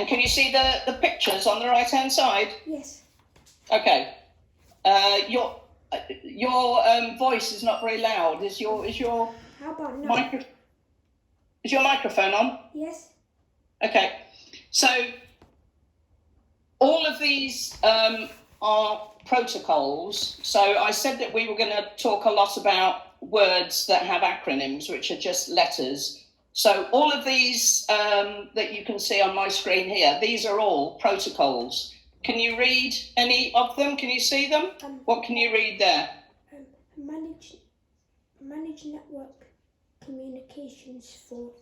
And can you see the pictures on the right-hand side? Yes. Okay. Your voice is not very loud. Is your How about now? Is your microphone on? Yes. Okay. So all of these are protocols. So I said that we were going to talk a lot about words that have acronyms, which are just letters. So all of these that you can see on my screen here, these are all protocols. Can you read any of them? Can you see them? What can you read there? Manage network communications for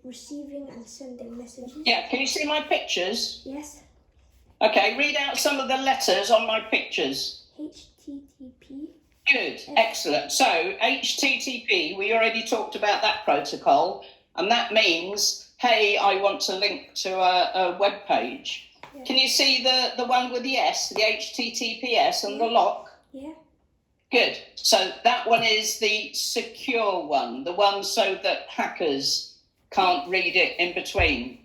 receiving and sending messages. Yeah, can you see my pictures? Yes. Okay, read out some of the letters on my pictures. HTTP. Good, excellent. So HTTP, we already talked about that protocol, and that means, hey, I want to link to a web page. Yeah. Can you see the one with the S, the HTTPS and the lock? Yeah. Good. So that one is the secure one, the one so that hackers can't read it in between.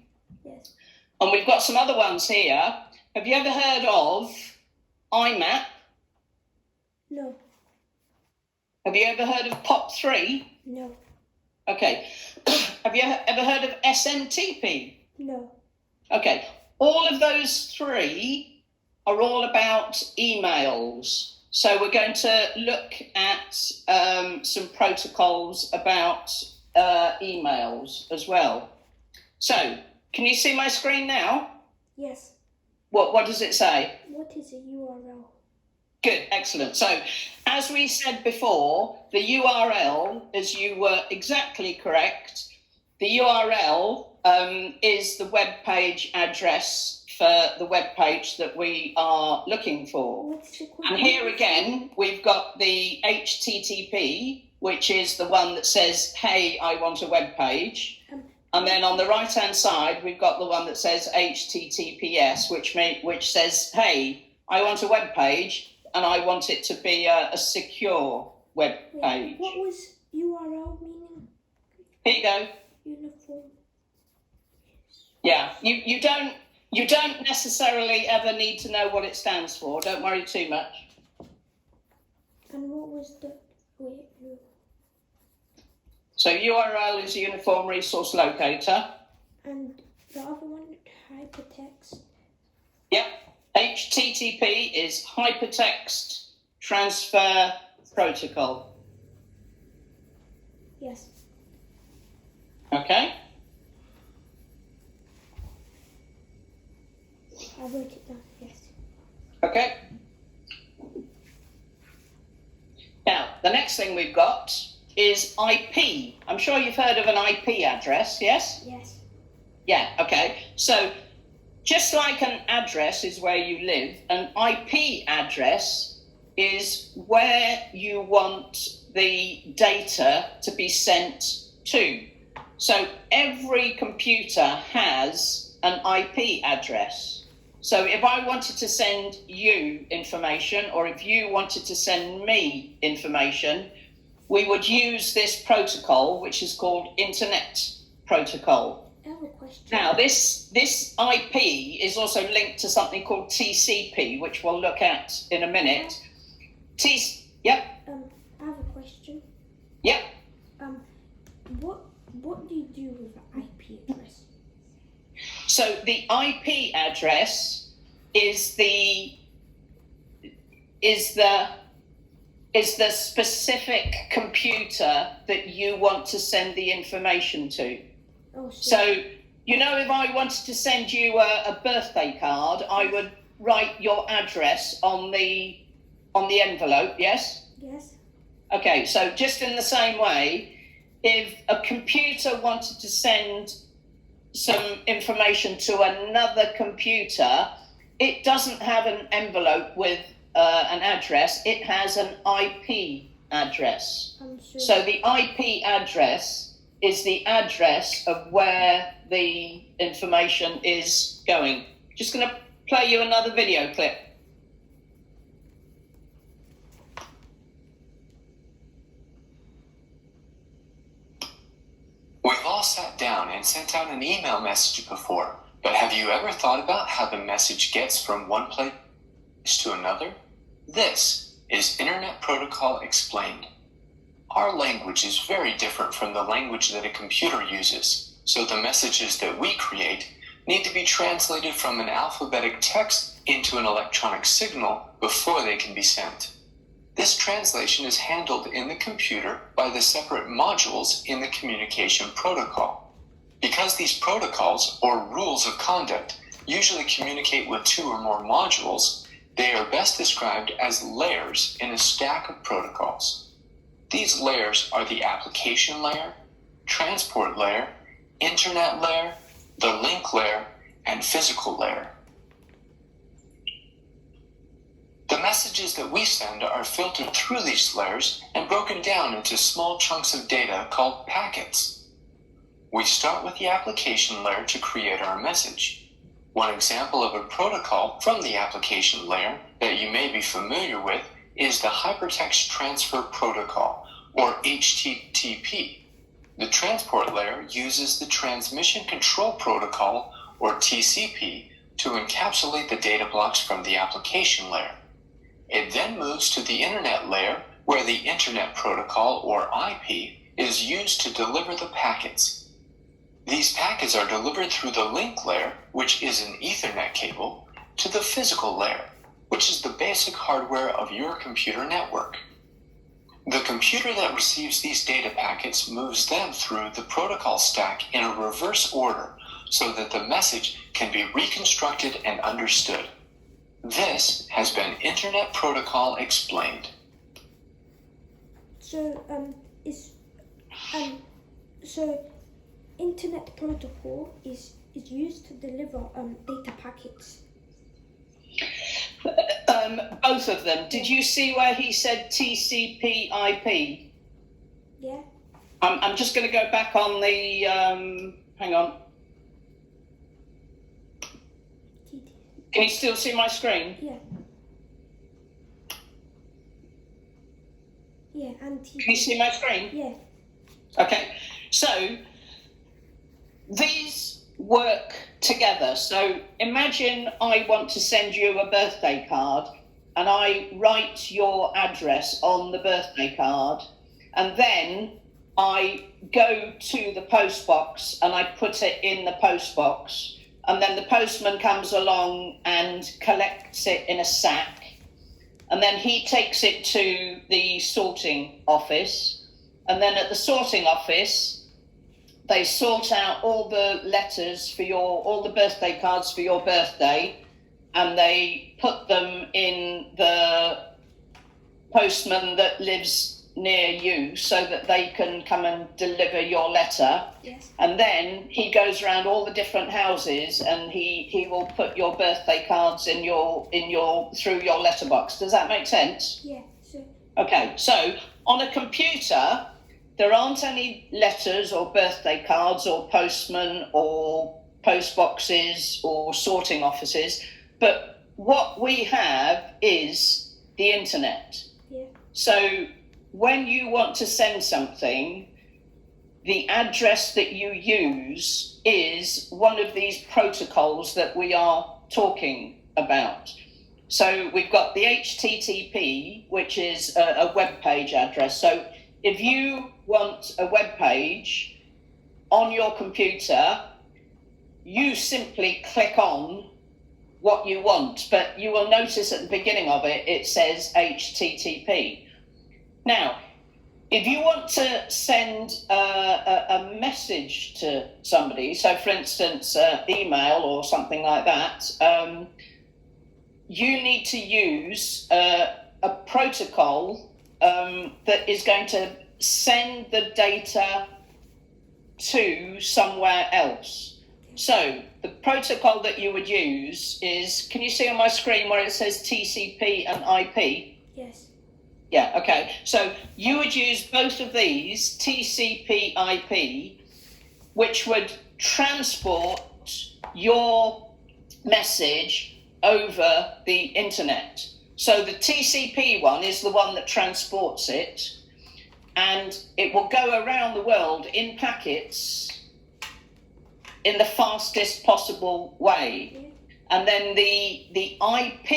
Yes. And we've got some other ones here. Have you ever heard of IMAP? No. Have you ever heard of POP3? No. Okay. Have you ever heard of SMTP? No. Okay. All of those three are all about emails. So we're going to look at some protocols about emails as well. So, can you see my screen now? Yes. What does it say? What is a URL? Good, excellent. So, as we said before, the URL, as you were exactly correct, the URL is the web page address for the web page that we are looking for. And here again, we've got the HTTP, which is the one that says, hey, I want a web page. And then on the right-hand side, we've got the one that says HTTPS, which says, hey, I want a web page, and I want it to be a secure web page. What was URL meaning? Here you go. Uniform. Yeah, you don't necessarily ever need to know what it stands for. Don't worry too much. And what was the So URL is a Uniform Resource Locator. And the other one, hypertext? Yep. HTTP is Hypertext Transfer Protocol. Yes. Okay. I wrote it down, yes. Okay. Now, the next thing we've got is IP. I'm sure you've heard of an IP address, yes? Yes. Yeah, okay. So just like an address is where you live, an IP address is where you want the data to be sent to. So every computer has an IP address. So if I wanted to send you information, or if you wanted to send me information, we would use this protocol, which is called Internet Protocol. I have a question. Now, this IP is also linked to something called TCP, which we'll look at in a minute. Yep. I have a question. Yep. What do you do with an IP address? So the IP address is the specific computer that you want to send the information to. Oh, sure. So, you know, if I wanted to send you a birthday card, I would write your address on the envelope, yes? Yes. Okay, so just in the same way, if a computer wanted to send some information to another computer, it doesn't have an envelope with an address, it has an IP address. Sure. So the IP address is the address of where the information is going. Just going to play you another video clip. We've all sat down and sent out an email message before, But have you ever thought about how the message gets from one place to another? This is Internet Protocol Explained. Our language is very different from the language that a computer uses, so the messages that we create need to be translated from an alphabetic text into an electronic signal before they can be sent. This translation is handled in the computer by the separate modules in the communication protocol. Because these protocols, or rules of conduct, usually communicate with two or more modules, they are best described as layers in a stack of protocols. These layers are the application layer, transport layer, internet layer, the link layer, and physical layer. The messages that we send are filtered through these layers and broken down into small chunks of data called packets. We start with the application layer to create our message. One example of a protocol from the application layer that you may be familiar with is the Hypertext Transfer Protocol, or HTTP. The transport layer uses the Transmission Control Protocol, or TCP, to encapsulate the data blocks from the application layer. It then moves to the Internet layer, where the Internet Protocol, or IP, is used to deliver the packets. These packets are delivered through the link layer, which is an Ethernet cable, to the physical layer, which is the basic hardware of your computer network. The computer that receives these data packets moves them through the protocol stack in a reverse order so that the message can be reconstructed and understood. This has been Internet Protocol Explained. So Internet Protocol is used to deliver data packets. Both of them. Did you see where he said TCPIP? Yeah. I'm just going to go back on the. Hang on. Can you still see my screen? Yeah. Yeah, and Can you see my screen? Yeah. Okay. So these work together. So imagine I want to send you a birthday card, and I write your address on the birthday card, and then I go to the post box and I put it in the post box, and then the postman comes along and collects it in a sack, and then he takes it to the sorting office, and then at the sorting office they sort out all the letters for all the birthday cards for your birthday, and they put them in the postman that lives near you so that they can come and deliver your letter. Yes. And then he goes around all the different houses and he will put your birthday cards in your through your letterbox. Does that make sense? Yeah. So. Okay, so on a computer there aren't any letters or birthday cards or postmen or post boxes or sorting offices, but what we have is the internet. Yeah. So when you want to send something, the address that you use is one of these protocols that we are talking about. So we've got the HTTP, which is a web page address. So if you want a web page on your computer, you simply click on what you want, but you will notice at the beginning of it, it says HTTP. Now, if you want to send a message to somebody, so for instance, email or something like that, you need to use a protocol that is going to send the data to somewhere else. So the protocol that you would use is, can you see on my screen where it says TCP and IP? Yes. Yeah, okay. So you would use both of these, TCP IP, which would transport your message over the internet. So the TCP one is the one that transports it, and it will go around the world in packets in the fastest possible way. Yeah. And then the IP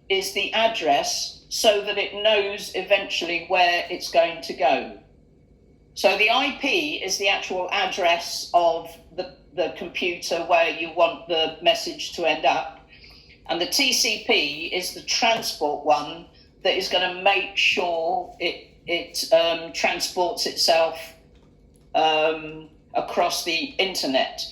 is the address so that it knows eventually where it's going to go. So the IP is the actual address of the computer where you want the message to end up. And the TCP is the transport one that is going to make sure it transports itself across the internet.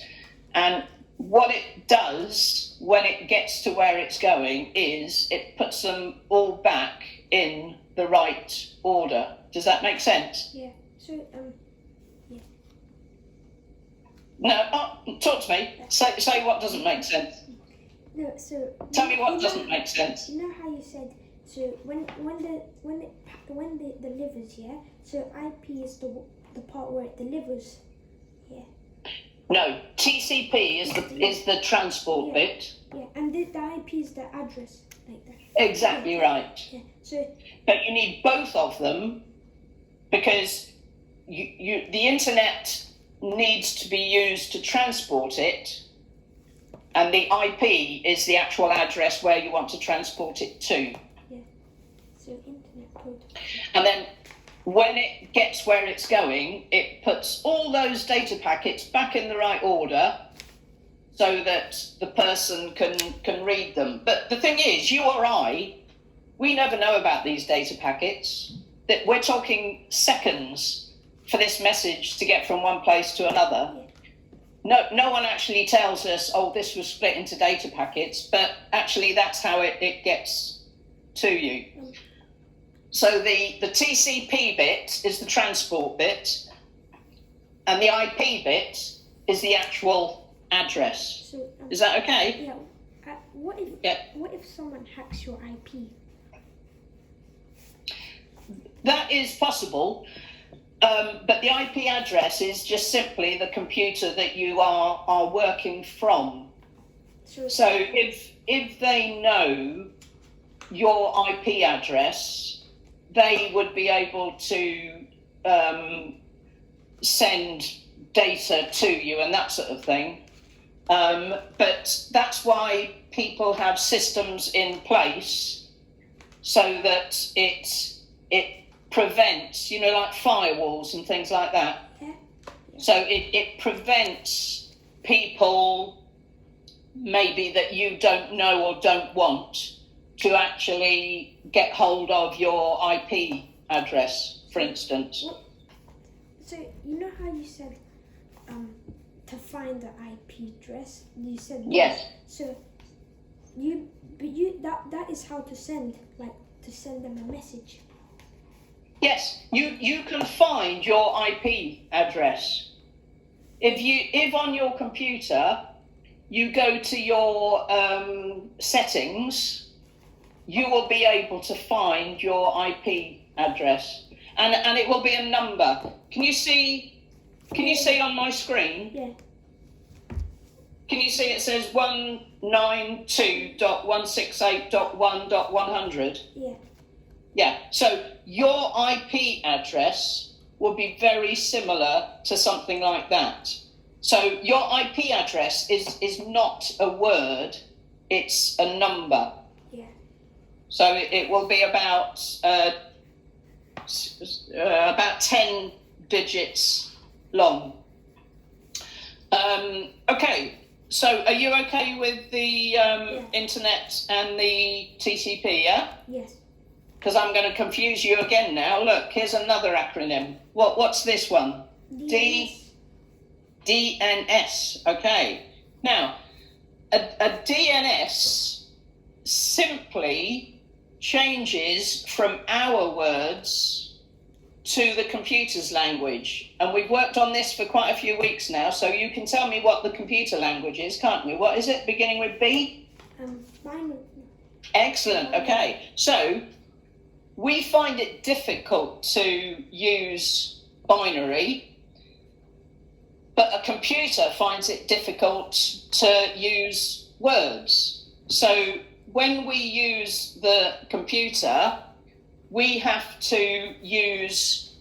And what it does when it gets to where it's going is it puts them all back in the right order. Does that make sense? Yeah. So yeah. No, talk to me. Say what doesn't make sense. No. So Tell me what doesn't make sense. You know how you said so when it delivers, yeah. So IP is the part where it delivers, yeah. No, TCP is the transport bit. Yeah, and the IP is the address, like that. Exactly right. Yeah. So. But you need both of them because the internet needs to be used to transport it, and the IP is the actual address where you want to transport it to. Yeah. So internet code. And then when it gets where it's going, it puts all those data packets back in the right order so that the person can read them. But the thing is, you or I, we never know about these data packets. That we're talking seconds for this message to get from one place to another. No one actually tells us, oh, this was split into data packets, but actually that's how it gets to you. So the TCP bit is the transport bit, and the IP bit is the actual address. So, is that okay? Yeah. What if someone hacks your IP? That is possible, but the IP address is just simply the computer that you are working from. So if they know your IP address, they would be able to send data to you and that sort of thing. But that's why people have systems in place so that it prevents, like firewalls and things like that. Yeah. So it prevents people maybe that you don't know or don't want to actually get hold of your IP address, for instance. So you know how you said to find the IP address? You said yes. So that is how to send them a message. Yes, you can find your IP address. If on your computer you go to your settings, you will be able to find your IP address, and it will be a number. Can you see on my screen? Yeah. Can you see it says 192.168.1.100? Yeah. Yeah, so your IP address will be very similar to something like that. So your IP address is not a word, it's a number. Yeah. So it will be about 10 digits long. Okay, so are you okay with the internet and the TCP, yeah? Yes. Because I'm going to confuse you again now. Look, here's another acronym. What's this one? DNS. Okay. Now, a DNS simply changes from our words to the computer's language. And we've worked on this for quite a few weeks now, so you can tell me what the computer language is, can't you? What is it, beginning with B? Binary. Excellent. Okay. So we find it difficult to use binary, but a computer finds it difficult to use words. So when we use the computer, we have to use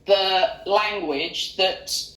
the language that